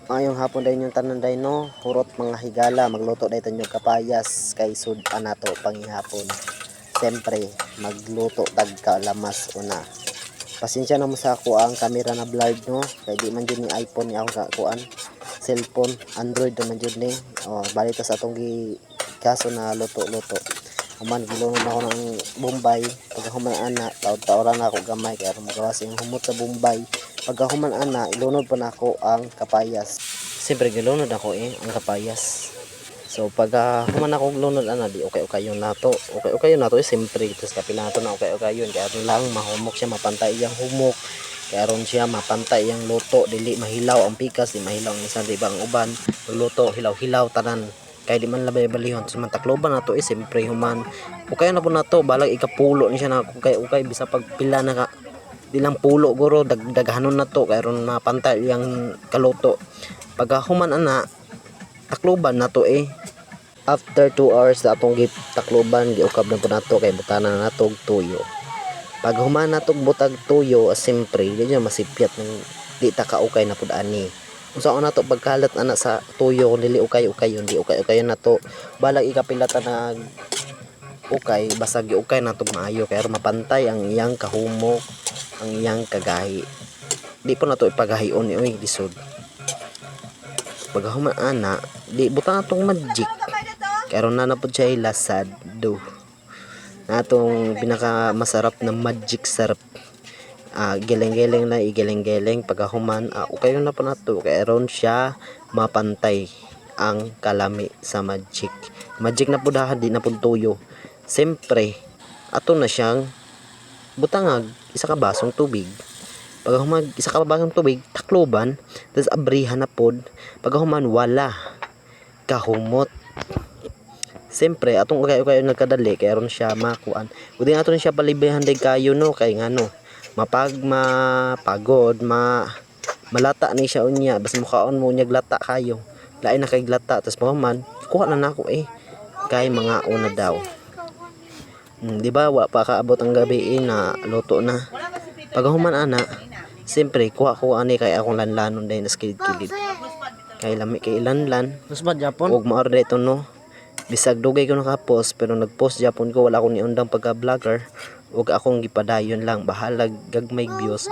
Ngayong hapon din yung tanan day no, hurot mga higala, magluto day tanyo kapayas kay sud anato pangihapon. Siyempre, magluto tag kalamas una. Pasensya na mo sa ako ang camera na blurred no, kay di man jud ni iPhone ni ako sa kuan. Cellphone, Android naman jud ni. Oh, balita sa atong gi kaso na luto-luto. Human gilunod ako ng Bombay, pagka human ana, taod-taoran ako gamay kaya magawa siyang humot sa Bombay. Pagka human ana, ilunod pa na ako ang kapayas. Siyempre gilunod ako ang kapayas. So pagka human ako lunod ana, di okay yung nato. Okay yung nato siyempre, tapos kapinato na okay yun. Kaya ron lang mahumok siya, mapantay iyang humok. Kaya ron siya mapantay iyang luto, dili mahilaw ang pikas, di mahilaw ang isa, di ba ang uban. Magluto, hilaw-hilaw tanan. Kaya di man labay balihon sa mantakloban na to siyempre human okay na po na to balag ikapulo ni siya na okay bisa pagpila na ka di lang pulo guro daghanon na to kaya ron mapantay yang kaluto pagka human ana takloban na to after 2 hours na atong takloban giukab na po na to kay butana na natog tuyo pag human na tog butag tuyo siyempre di niya masipyat ng di ta kaukay na pud ani unsa na to pagkalat ana sa tuyo kung dili ukay yun di ukay na to balag ikapilata na ukay basag ukay na to maayo kaya mapantay ang iyang kahumok ang iyang kagahi di po na to ipagahion ni oy lisod pag human ana di butang atong magic kaya ron na pud siya lasad do na atong pinaka masarap na magic sarap geleng-geleng na igeleng-geleng pagkahuman okay na po nato kay aron siya mapantay ang kalami sa magic na pud di na pud tuyo siyempre ato na siyang butangag isa ka basong tubig pagkahuman isa ka basong tubig takloban tapos abrihan na pud pagkahuman wala kahumot siyempre atong okay nagkadali kay aron siya makuan udi nato siya palibahan day kayo no kay ngano mapagod malata ni siya unya basta mukaon mo unya lata kayo lain na kay lata tapos pahuman kuha na nako kay mga una daw di ba wa pa kaabot ang gabi na luto na paghuman ana siyempre kuha ko ani kay akong lanlanon day na skilid-kilid kay lami kay ilanlan mas ba Japon ug maorder ito no bisag dugay ko naka-post pero nag-post Japon ko wala akong niundang pagka-vlogger ug akong gipadayon lang bahala gagmay views